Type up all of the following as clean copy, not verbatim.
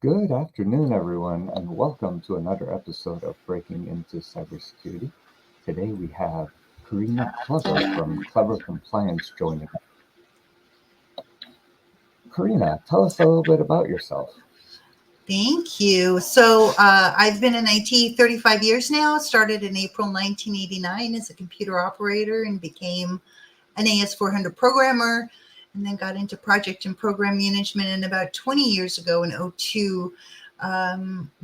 Good afternoon, everyone, and welcome to another episode of Breaking into Cybersecurity. Today we have Karina Klever from Klever Compliance joining us. Karina, tell us a little bit about yourself. Thank you. I've been in IT 35 years now. Started in April 1989 as a computer operator and became an AS400 programmer, and then got into project and program management. And about 20 years ago in '02,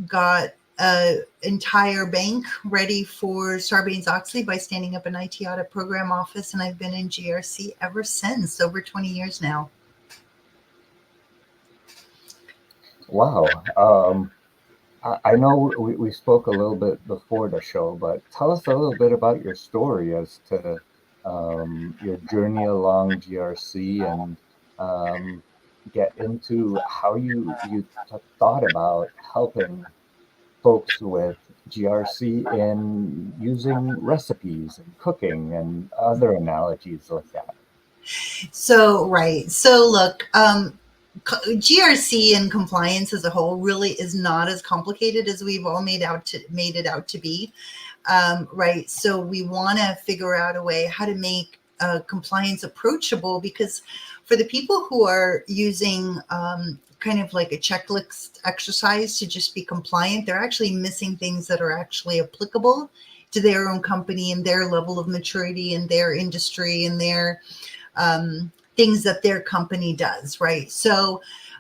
got an entire bank ready for Sarbanes-Oxley by standing up an IT audit program office. And I've been in GRC ever since, over 20 years now. Wow. I know we spoke a little bit before the show, but tell us a little bit about your story as to your journey along GRC and get into how you thought about helping folks with GRC in using recipes and cooking and other analogies like that. Right. Look, GRC and compliance as a whole really is not as complicated as we've all made it out to be. Right. So we want to figure out a way how to make compliance approachable, because for the people who are using kind of like a checklist exercise to just be compliant, they're actually missing things that are actually applicable to their own company and their level of maturity and their industry and their things that their company does, right?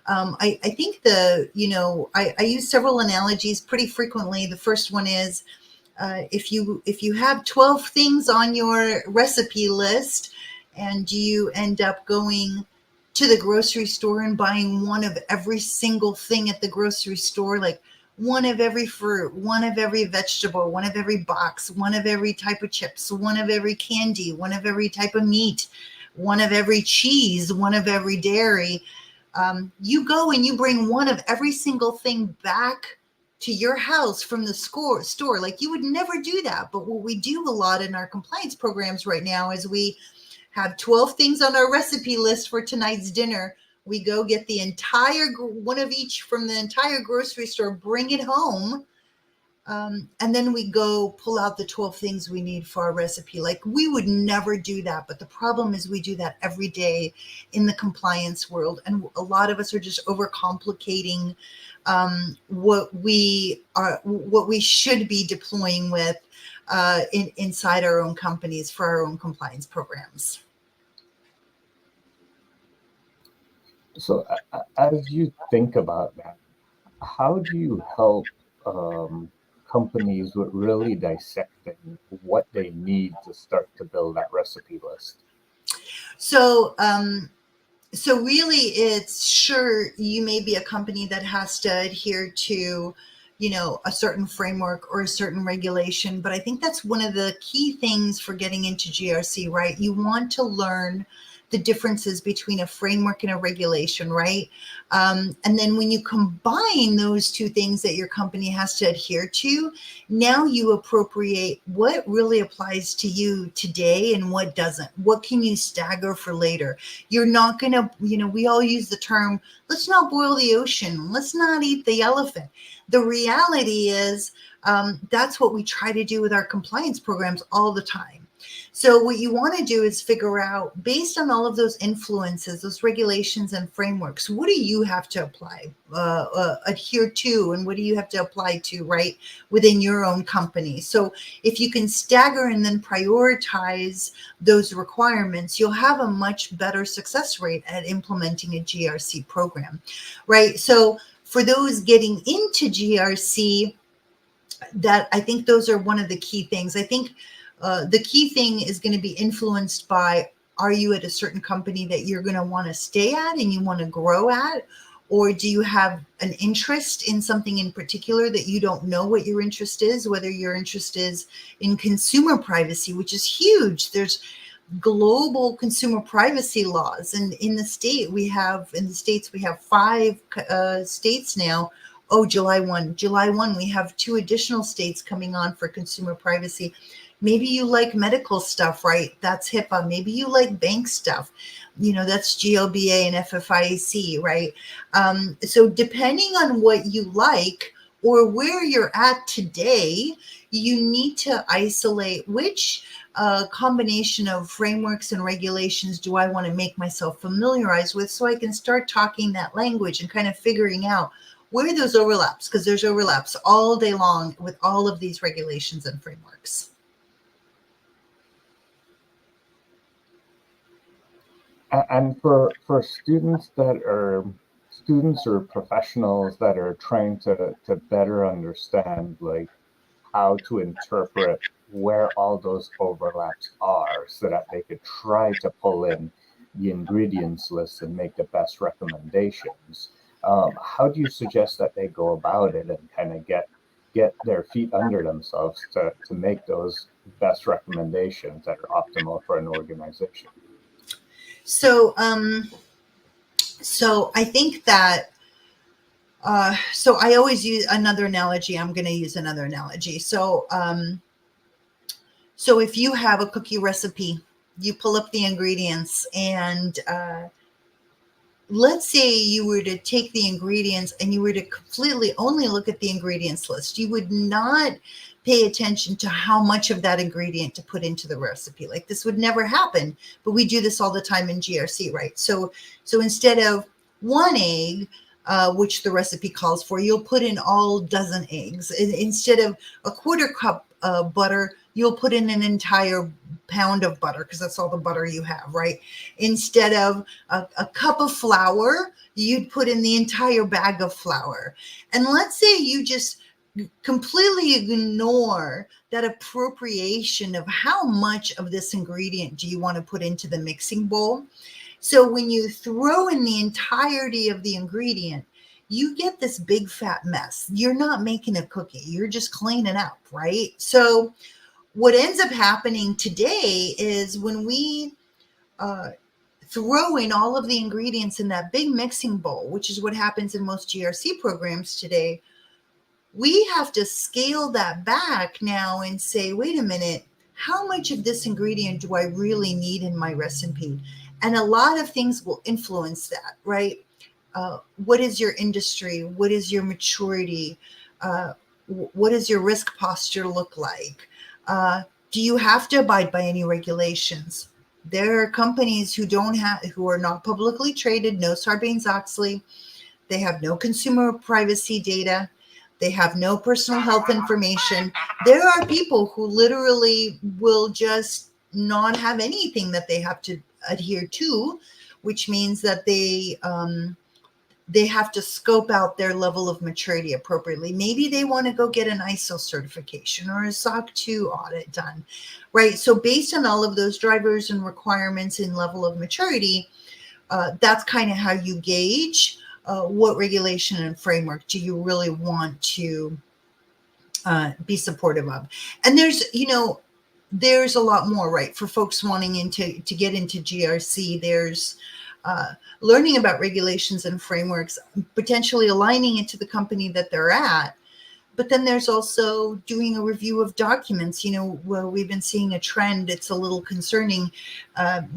I think I use several analogies pretty frequently. The first one is if you have 12 things on your recipe list and you end up going to the grocery store and buying one of every single thing at the grocery store, like one of every fruit, one of every vegetable, one of every box, one of every type of chips, one of every candy, one of every type of meat, one of every cheese, one of every dairy. You go and you bring one of every single thing back to your house from the store. Like, you would never do that. But what we do a lot in our compliance programs right now is we have 12 things on our recipe list for tonight's dinner. We go get the entire one of each from the entire grocery store, bring it home. And then we go pull out the 12 things we need for our recipe. Like, we would never do that. But the problem is we do that every day in the compliance world. And a lot of us are just overcomplicating what we should be deploying with inside our own companies for our own compliance programs. So, as you think about that, how do you help companies with really dissecting what they need to start to build that recipe list? So really, it's sure you may be a company that has to adhere to, a certain framework or a certain regulation. But I think that's one of the key things for getting into GRC, right? You want to learn the differences between a framework and a regulation, right? And then when you combine those two things that your company has to adhere to, now you appropriate what really applies to you today and what doesn't. What can you stagger for later? You're not going to, we all use the term, let's not boil the ocean. Let's not eat the elephant. The reality is that's what we try to do with our compliance programs all the time. So what you want to do is figure out, based on all of those influences, those regulations and frameworks, what do you have to apply, adhere to, and what do you have to apply to, right, within your own company? So if you can stagger and then prioritize those requirements, you'll have a much better success rate at implementing a GRC program, right? So for those getting into GRC, that I think those are one of the key things. I think the key thing is going to be influenced by, are you at a certain company that you're going to want to stay at and you want to grow at? Or do you have an interest in something in particular that you don't know what your interest is, whether your interest is in consumer privacy, which is huge. There's global consumer privacy laws. And in the states, we have 5 states now. Oh, July 1, we have 2 additional states coming on for consumer privacy. Maybe you like medical stuff, right? That's HIPAA. Maybe you like bank stuff. That's GLBA and FFIEC, right? So depending on what you like or where you're at today, you need to isolate which combination of frameworks and regulations do I want to make myself familiarized with, so I can start talking that language and kind of figuring out where those overlaps, because there's overlaps all day long with all of these regulations and frameworks. And for students or professionals that are trying to better understand like how to interpret where all those overlaps are so that they could try to pull in the ingredients list and make the best recommendations. How do you suggest that they go about it and kind of get their feet under themselves to make those best recommendations that are optimal for an organization? So, so I think that so I always use another analogy. I'm going to use another analogy. So if you have a cookie recipe, you pull up the ingredients, and let's say you were to take the ingredients and you were to completely only look at the ingredients list. You would not pay attention to how much of that ingredient to put into the recipe. Like, this would never happen, but we do this all the time in GRC, right? So instead of one egg, which the recipe calls for, you'll put in all dozen eggs. Instead of a quarter cup of butter, you'll put in an entire pound of butter, because that's all the butter you have, right? Instead of a cup of flour, you'd put in the entire bag of flour. And let's say you just completely ignore that appropriation of how much of this ingredient do you want to put into the mixing bowl. So when you throw in the entirety of the ingredient, you get this big fat mess. You're not making a cookie, you're just cleaning up, right? So what ends up happening today is when we throw in all of the ingredients in that big mixing bowl, which is what happens in most GRC programs today, we have to scale that back now and say, wait a minute, how much of this ingredient do I really need in my recipe? And a lot of things will influence that, right? What is your industry? What is your maturity? What does your risk posture look like? Do you have to abide by any regulations? There are companies who are not publicly traded, no Sarbanes-Oxley. They have no consumer privacy data. They have no personal health information. There are people who literally will just not have anything that they have to adhere to, which means that they have to scope out their level of maturity appropriately. Maybe they want to go get an ISO certification or a SOC 2 audit done, right? So based on all of those drivers and requirements and level of maturity, that's kind of how you gauge what regulation and framework do you really want to be supportive of. And there's a lot more, right? For folks wanting to get into GRC, there's learning about regulations and frameworks, potentially aligning it to the company that they're at. But then there's also doing a review of documents. Well, we've been seeing a trend. It's a little concerning.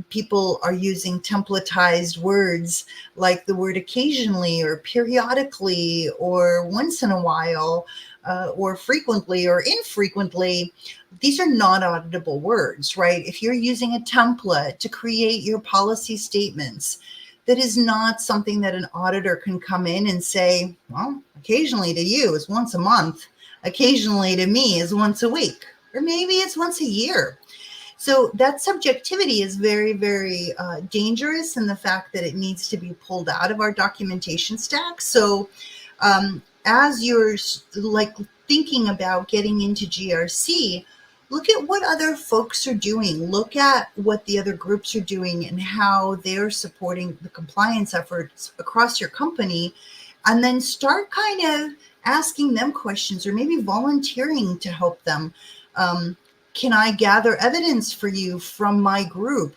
People are using templatized words like the word occasionally or periodically or once in a while or frequently or infrequently. These are not auditable words, right? If you're using a template to create your policy statements, that is not something that an auditor can come in and say, well, occasionally to you is once a month. Occasionally to me is once a week, or maybe it's once a year. So that subjectivity is very, very dangerous in the fact that it needs to be pulled out of our documentation stack. So as you're like thinking about getting into GRC, look at what other folks are doing. Look at what the other groups are doing and how they're supporting the compliance efforts across your company. And then start kind of asking them questions or maybe volunteering to help them. Can I gather evidence for you from my group?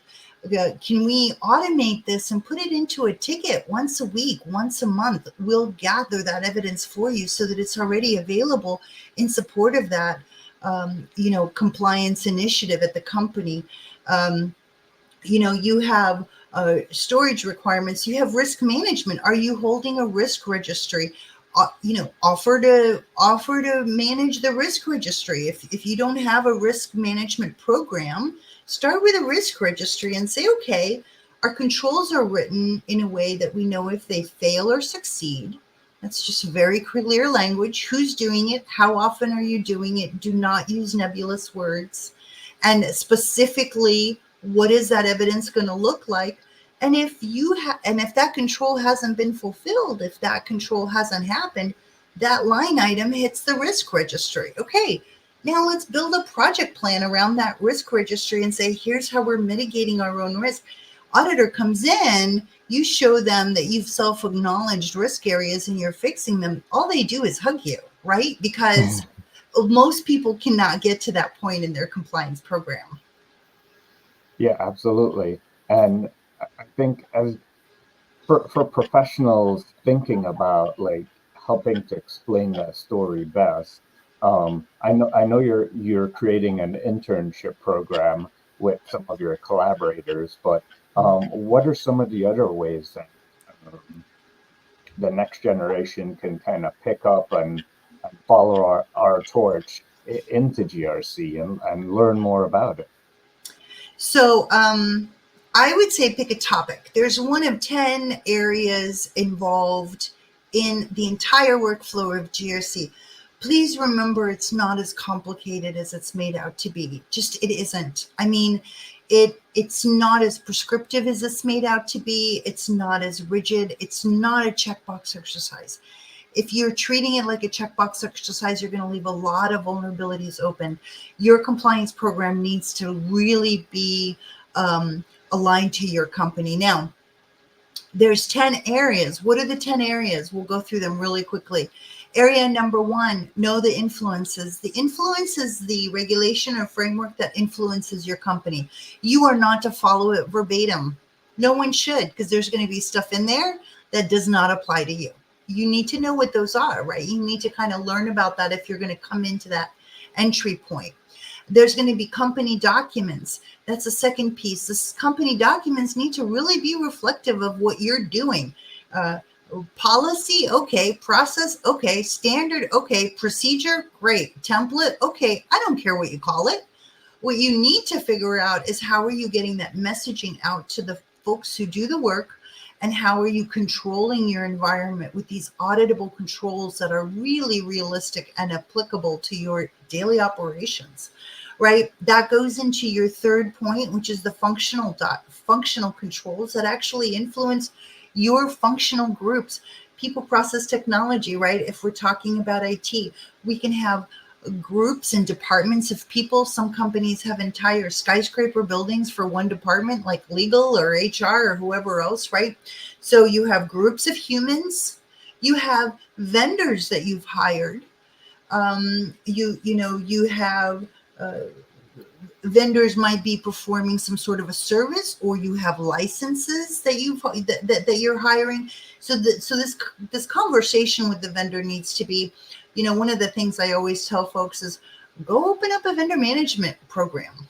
Can we automate this and put it into a ticket once a week, once a month? We'll gather that evidence for you so that it's already available in support of that. compliance initiative at the company. Um, you have storage requirements, you have risk management. Are you holding a risk registry? Offer to manage the risk registry. If you don't have a risk management program, start with a risk registry and say, okay, our controls are written in a way that we know if they fail or succeed. That's just very clear language. Who's doing it? How often are you doing it? Do not use nebulous words. And specifically, what is that evidence going to look like? And if that control hasn't been fulfilled, if that control hasn't happened, that line item hits the risk registry. Okay, now let's build a project plan around that risk registry and say, here's how we're mitigating our own risk. Auditor comes in, you show them that you've self-acknowledged risk areas and you're fixing them. All they do is hug you, right? Because most people cannot get to that point in their compliance program. Yeah, absolutely. And I think as for professionals thinking about like helping to explain that story best, I know you're creating an internship program with some of your collaborators, but what are some of the other ways that um, the next generation can kind of pick up and follow our torch into GRC and learn more about it? So I would say pick a topic. There's one of 10 areas involved in the entire workflow of GRC. Please remember, it's not as complicated as it's made out to be. Just it isn't. I mean, it's not as prescriptive as it's made out to be. It's not as rigid. It's not a checkbox exercise. If you're treating it like a checkbox exercise, you're going to leave a lot of vulnerabilities open. Your compliance program needs to really be aligned to your company. Now, there's 10 areas. What are the 10 areas? We'll go through them really quickly. Area number 1, know the influences. The influence is the regulation or framework that influences your company. You are not to follow it verbatim. No one should, because there's going to be stuff in there that does not apply to you. You need to know what those are, right? You need to kind of learn about that if you're going to come into that entry point. There's going to be company documents. That's the second piece. This company documents need to really be reflective of what you're doing. Policy, okay. Process, okay. Standard, okay. Procedure, great. Template, okay. I don't care what you call it. What you need to figure out is how are you getting that messaging out to the folks who do the work, and how are you controlling your environment with these auditable controls that are really realistic and applicable to your daily operations, right? That goes into your third point, which is the functional controls that actually influence your functional groups. People, process, technology, right? If we're talking about IT, we can have groups and departments of people. Some companies have entire skyscraper buildings for one department, like legal or HR or whoever else, right? So you have groups of humans, you have vendors that you've hired, you have vendors might be performing some sort of a service, or you have licenses that you're hiring. So this conversation with the vendor needs to be, one of the things I always tell folks is go open up a vendor management program.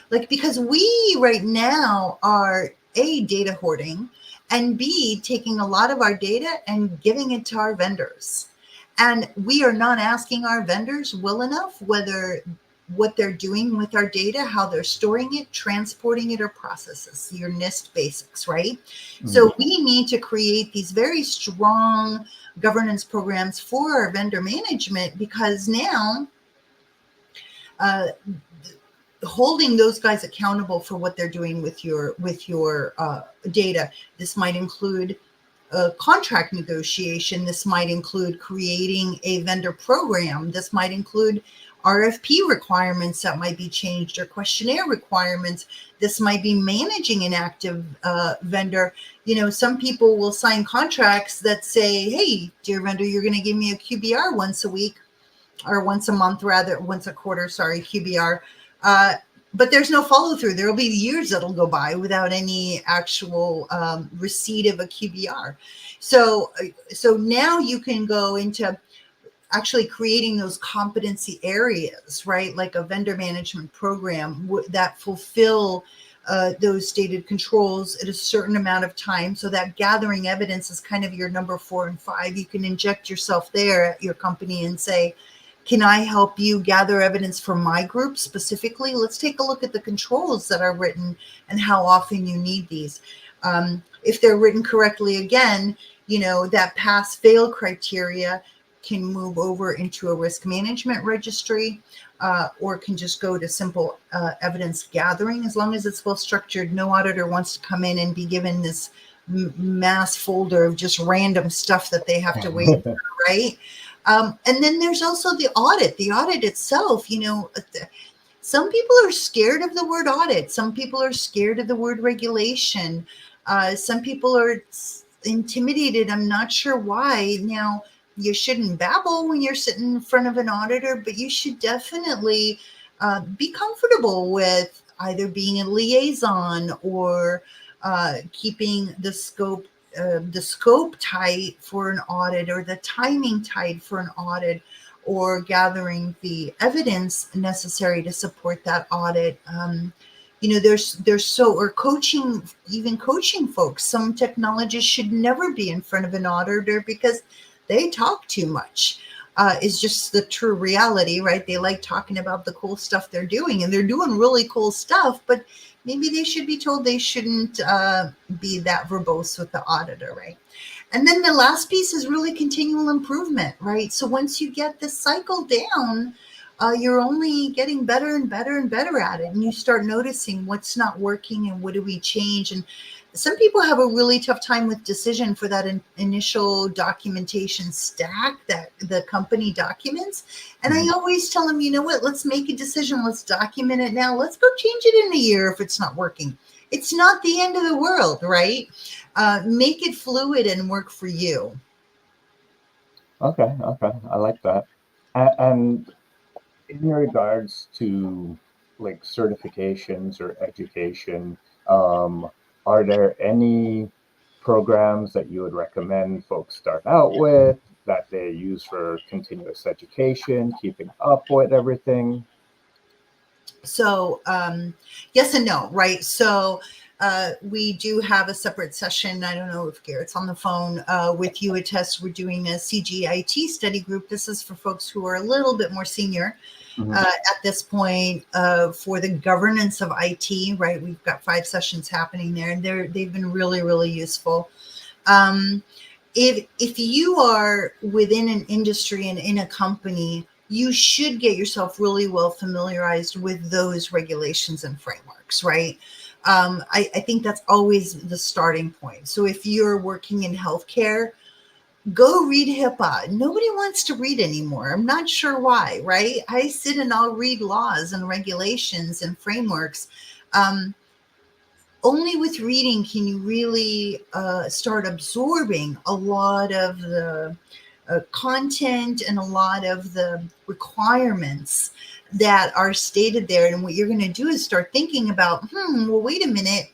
Like, because we right now are A, data hoarding, and B, taking a lot of our data and giving it to our vendors. And we are not asking our vendors well enough whether what they're doing with our data, how they're storing it, transporting it, or processes, your NIST basics, right? So we need to create these very strong governance programs for our vendor management, because now holding those guys accountable for what they're doing with your data. This might include contract negotiation. This might include creating a vendor program. This might include RFP requirements that might be changed, or questionnaire requirements. This might be managing an active vendor. Some people will sign contracts that say, hey, dear vendor, you're going to give me a QBR once a week, or once a month, rather, once a quarter, sorry, QBR. But there's no follow through. There will be years that'll go by without any actual receipt of a QBR. So now you can go into actually creating those competency areas, right? Like a vendor management program that fulfill those stated controls at a certain amount of time. So that gathering evidence is kind of your number 4 and 5. You can inject yourself there at your company and say, can I help you gather evidence for my group specifically? Let's take a look at the controls that are written and how often you need these. If they're written correctly, again, that pass-fail criteria can move over into a risk management registry, or can just go to simple evidence gathering. As long as it's well structured, no auditor wants to come in and be given this mass folder of just random stuff that they have to wait for, right? And then there's also the audit. The audit itself, some people are scared of the word audit. Some people are scared of the word regulation. Some people are intimidated. I'm not sure why. Now, you shouldn't babble when you're sitting in front of an auditor, but you should definitely be comfortable with either being a liaison or keeping the scope tight for an audit, or the timing tight for an audit, or gathering the evidence necessary to support that audit. There's so, or coaching, even coaching folks. Some technologists should never be in front of an auditor because they talk too much. Is just the true reality, right? They like talking about the cool stuff they're doing, and they're doing really cool stuff, but maybe they should be told they shouldn't be that verbose with the auditor, right? And then the last piece is really continual improvement, right? So once you get this cycle down, you're only getting better and better and better at it. And you start noticing what's not working and what do we change. And some people have a really tough time with decision for that initial documentation stack that the company documents. And I always tell them, you know what, let's make a decision. Let's document it now. Let's go change it in a year if it's not working. It's not the end of the world, right? Make it fluid and work for you. Okay, I like that. And in regards to like certifications or education, are there any programs that you would recommend folks start out with that they use for continuous education, keeping up with everything? So yes and no, right? So we do have a separate session. I don't know if Garrett's on the phone with you. Attest, we're doing a CGIT study group. This is for folks who are a little bit more senior Mhm. at this point for the governance of IT, right? We've got 5 sessions happening there, and they've been really, really useful. If you are within an industry and in a company, you should get yourself really well familiarized with those regulations and frameworks, right? I think that's always the starting point. So if you're working in healthcare, go read HIPAA. Nobody wants to read anymore. I'm not sure why, right? I sit and I'll read laws and regulations and frameworks. Only with reading can you really start absorbing a lot of the content and a lot of the requirements that are stated there. And what you're going to do is start thinking about, well, wait a minute,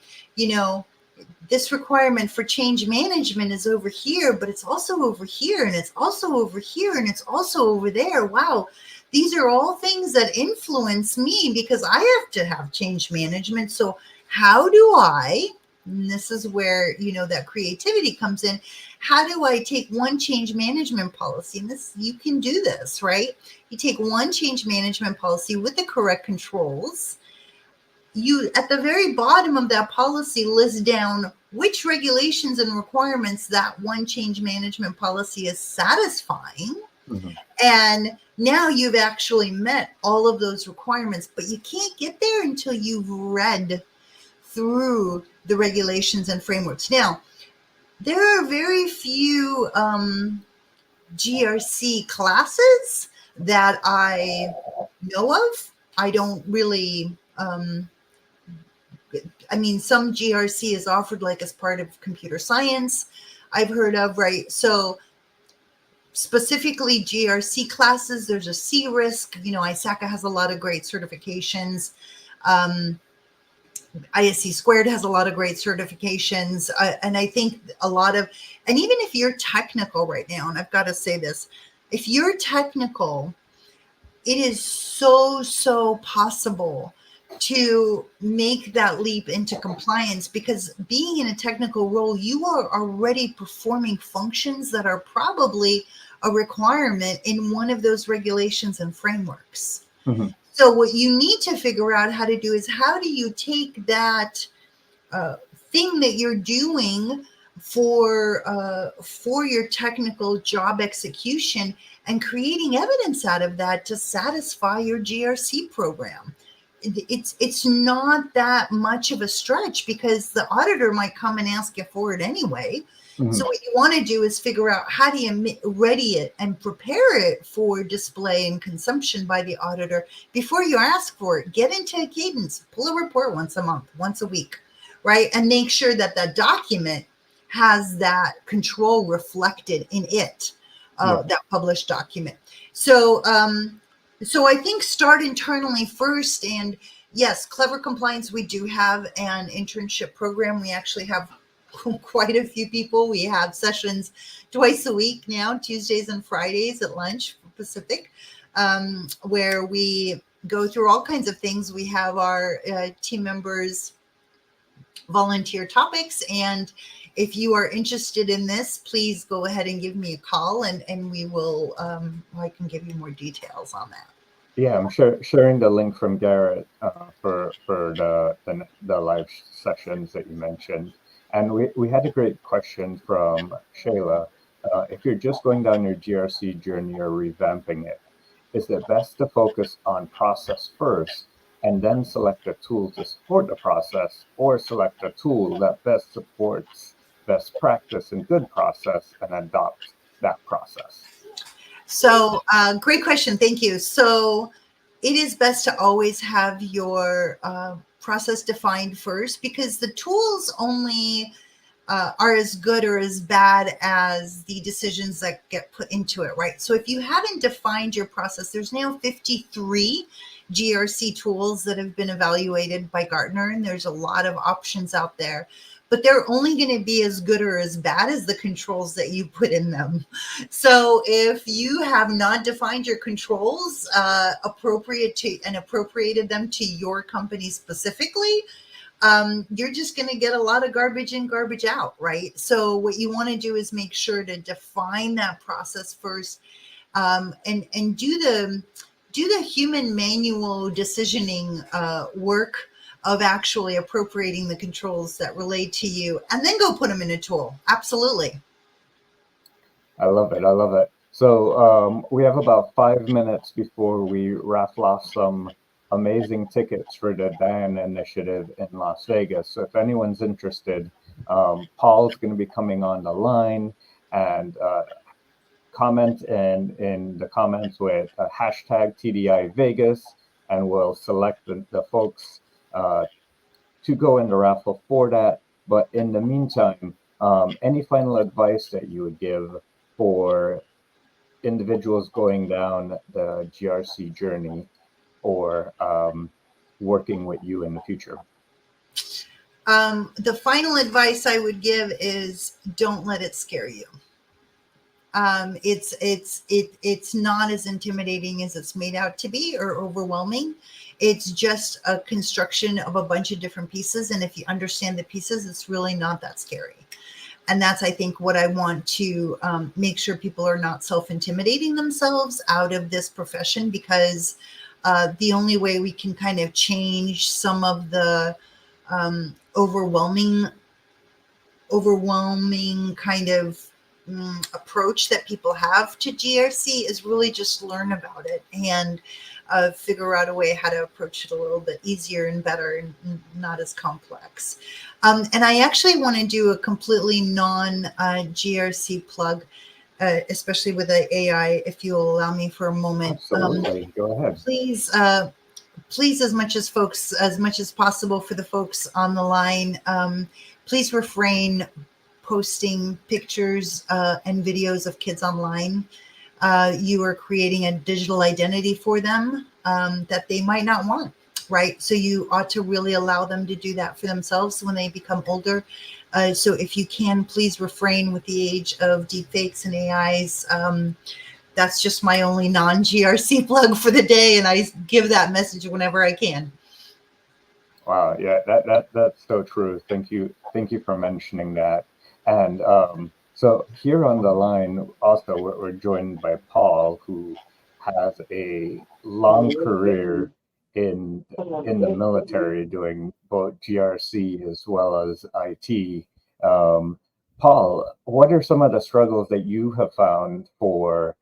this requirement for change management is over here, but it's also over here, and it's also over here, and it's also over there. Wow. These are all things that influence me because I have to have change management. So how do I, and this is where, that creativity comes in. How do I take one change management policy? And this, you can do this, right? You take one change management policy with the correct controls. You, at the very bottom of that policy, list down which regulations and requirements that one change management policy is satisfying. Mhm. And now you've actually met all of those requirements, but you can't get there until you've read through the regulations and frameworks. Now, there are very few GRC classes that I know of. I don't really, some GRC is offered like as part of computer science, I've heard of, right? So specifically GRC classes, there's a C risk. ISACA has a lot of great certifications. ISC squared has a lot of great certifications. And I think and even if you're technical right now, and I've got to say this, If you're technical, it is so possible to make that leap into compliance, because being in a technical role, you are already performing functions that are probably a requirement in one of those regulations and frameworks. Mhm. So what you need to figure out how to do is, how do you take that thing that you're doing for your technical job execution, and creating evidence out of that to satisfy your GRC program. It's not that much of a stretch, because the auditor might come and ask you for it anyway. So Mhm. what you want to do is figure out, how do you ready it and prepare it for display and consumption by the auditor before you ask for it. Get into a cadence, pull a report once a month, once a week, right? And make sure that that document has that control reflected in it, Yeah. that published document. So I think start internally first. And yes, Klever Compliance, we do have an internship program. We actually have quite a few people. We have sessions twice a week now, Tuesdays and Fridays at lunch Pacific, where we go through all kinds of things. We have our team members volunteer topics. And if you are interested in this, please go ahead and give me a call, and we will, I can give you more details on that. Yeah, I'm sharing the link from Garrett for the live sessions that you mentioned. And we had a great question from Shayla. If you're just going down your GRC journey or revamping it, is it best to focus on process first and then select a tool to support the process, or select a tool that best supports best practice and good process and adopt that process? So, great question. Thank you. So, it is best to always have your process defined first, because the tools only are as good or as bad as the decisions that get put into it, right? So if you haven't defined your process, there's now 53 GRC tools that have been evaluated by Gartner, and there's a lot of options out there, but they're only going to be as good or as bad as the controls that you put in them. So if you have not defined your controls appropriated them to your company specifically, you're just going to get a lot of garbage in, garbage out, right? So what you want to do is make sure to define that process first, and do the human manual decisioning work of actually appropriating the controls that relate to you, and then go put them in a tool. Absolutely. I love it. I love it. So we have about 5 minutes before we raffle off some amazing tickets for the DAN initiative in Las Vegas. So if anyone's interested, Paul's going to be coming on the line, and comment in the comments with hashtag TDI Vegas, and we'll select the folks to go in the raffle for that. But in the meantime, any final advice that you would give for individuals going down the GRC journey, or working with you in the future? The final advice I would give is, don't let it scare you. It's not as intimidating as it's made out to be, or overwhelming. It's just a construction of a bunch of different pieces, and if you understand the pieces, it's really not that scary. And that's, I think, what I want to make sure people are not self-intimidating themselves out of this profession, because the only way we can kind of change some of the overwhelming kind of approach that people have to GRC is really just learn about it, and figure out a way how to approach it a little bit easier and better, and not as complex. And I actually want to do a completely non GRC plug, especially with the AI, if you'll allow me for a moment. Absolutely. Go ahead. Please, as much as possible, for the folks on the line, please refrain posting pictures and videos of kids online. You are creating a digital identity for them that they might not want, right? So you ought to really allow them to do that for themselves when they become older. So if you can, please refrain with the age of deepfakes and AIs. That's just my only non-GRC plug for the day, and I give that message whenever I can. Wow, yeah, that's so true. Thank you for mentioning that. And so here on the line, also we're joined by Paul, who has a long career in in the military, doing both GRC as well as IT. Um, Paul, what are some of the struggles that you have found for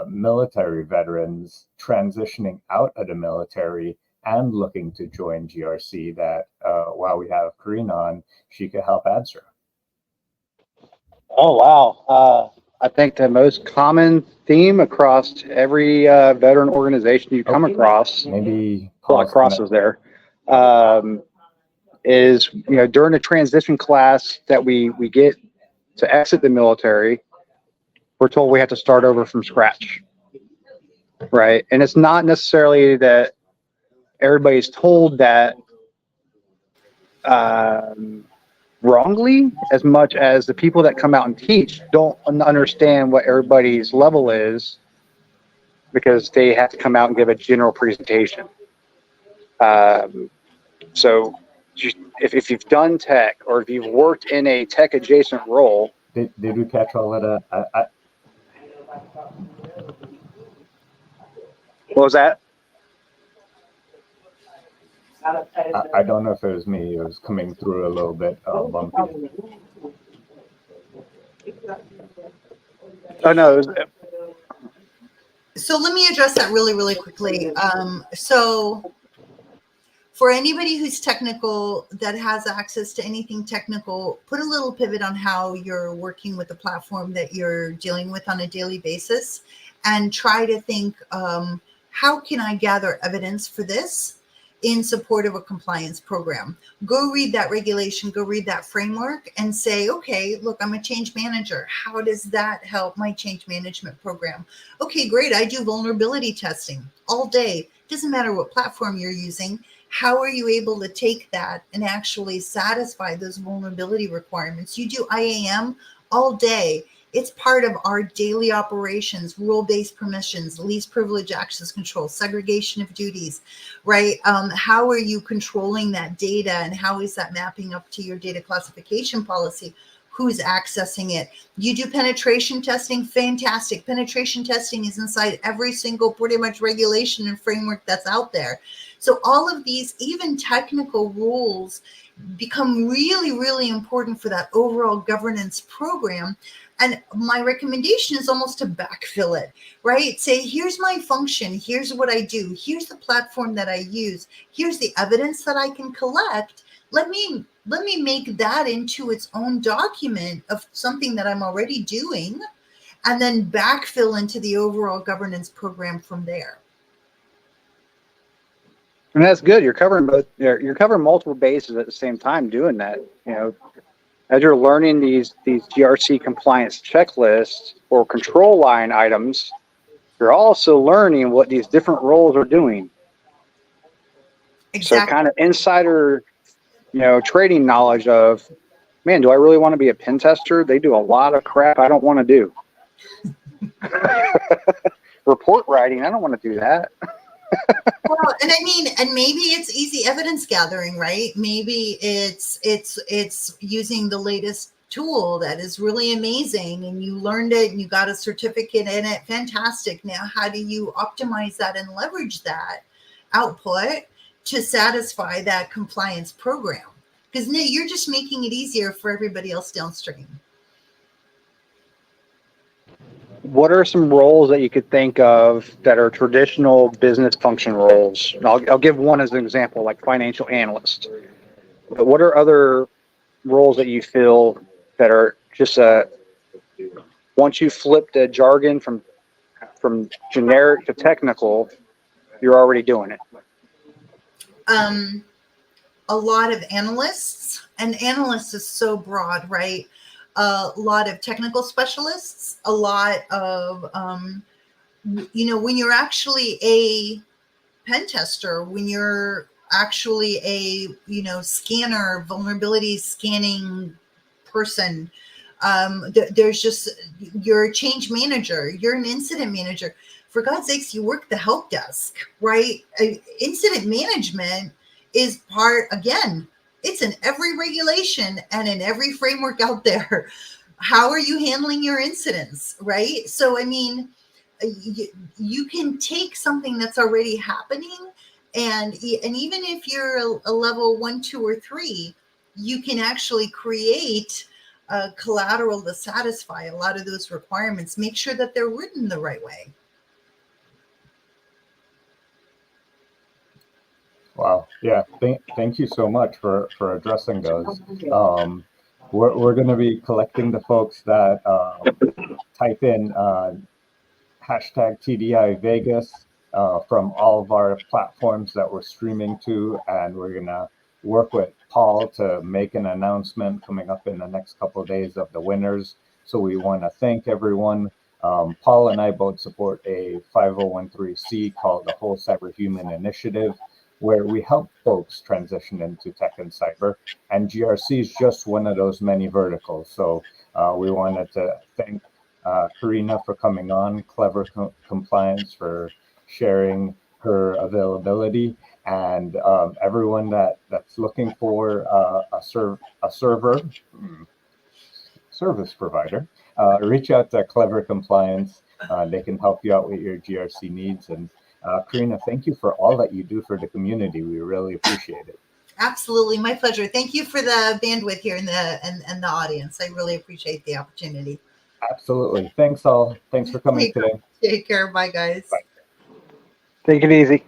military veterans transitioning out of the military and looking to join GRC that while we have Karina on, she could help answer? Oh, wow. I think the most common theme across every veteran organization you come Oh, across, maybe a lot of Paul's gonna. crosses there, is, during the transition class that we get to exit the military, we're told we have to start over from scratch, right? And it's not necessarily that everybody's told that um, wrongly, as much as the people that come out and teach don't understand what everybody's level is, because they have to come out and give a general presentation. So if you've done tech, or if you've worked in a tech adjacent role. Did we catch all of that? What was that? I don't know if it was me. It was coming through a little bit bumpy. Oh, no, So let me address that really, really quickly. So for anybody who's technical, that has access to anything technical, put a little pivot on how you're working with the platform that you're dealing with on a daily basis, and try to think, how can I gather evidence for this in support of a compliance program? Go read that regulation, go read that framework, and say, okay, look, I'm a change manager. How does that help my change management program? Okay, great. I do vulnerability testing all day. Doesn't matter what platform you're using. How are you able to take that and actually satisfy those vulnerability requirements? You do IAM all day. It's part of our daily operations, role-based permissions, least privilege access control, segregation of duties, right? How are you controlling that data, and how is that mapping up to your data classification policy? Who's accessing it? You do penetration testing, fantastic. Penetration testing is inside every single pretty much regulation and framework that's out there. So all of these, even technical rules, become really, really important for that overall governance program. And my recommendation is almost to backfill it, right? Say, here's my function. Here's what I do. Here's the platform that I use. Here's the evidence that I can collect. Let me make that into its own document of something that I'm already doing, and then backfill into the overall governance program from there. and that's good. You're covering both. You're covering multiple bases at the same time doing that. As you're learning these GRC compliance checklists or control line items, you're also learning what these different roles are doing. Exactly. So kind of insider, trading knowledge of, man, do I really want to be a pen tester? They do a lot of crap I don't want to do. Report writing, I don't want to do that. Well, and I mean, and maybe it's easy evidence gathering, right? Maybe it's using the latest tool that is really amazing, and you learned it and you got a certificate in it. Fantastic. Now, how do you optimize that and leverage that output to satisfy that compliance program? Because you're just making it easier for everybody else downstream. What are some roles that you could think of that are traditional business function roles? And I'll give one as an example, like financial analyst. But what are other roles that you feel that are just once you flip the jargon from generic to technical, you're already doing it? A lot of analysts, and analysts is so broad, right? A lot of technical specialists, a lot of, when you're actually a pen tester, when you're actually a, scanner, vulnerability scanning person, There's just, you're a change manager, you're an incident manager. For God's sakes, you work the help desk, right? Incident management is part, again, it's in every regulation and in every framework out there. How are you handling your incidents, right? So, I mean, you can take something that's already happening, and even if you're a level 1, 2, or 3, you can actually create collateral to satisfy a lot of those requirements. Make sure that they're written the right way. Wow. Yeah. Thank you so much for addressing those. We're going to be collecting the folks that type in hashtag TDI Vegas from all of our platforms that we're streaming to, and we're going to work with Paul to make an announcement coming up in the next couple of days of the winners. So we want to thank everyone. Paul and I both support a 5013C called the Whole Cyber Human Initiative, where we help folks transition into tech and cyber. And GRC is just one of those many verticals. So we wanted to thank Karina for coming on, Klever Compliance for sharing her availability, and everyone that's looking for a service provider, reach out to Klever Compliance. They can help you out with your GRC needs. And Karina, thank you for all that you do for the community. We really appreciate it. Absolutely, my pleasure. Thank you for the bandwidth here in the audience. I really appreciate the opportunity. Absolutely. Thanks all. Thanks for coming today. Take care. Bye, guys. Bye. Take it easy.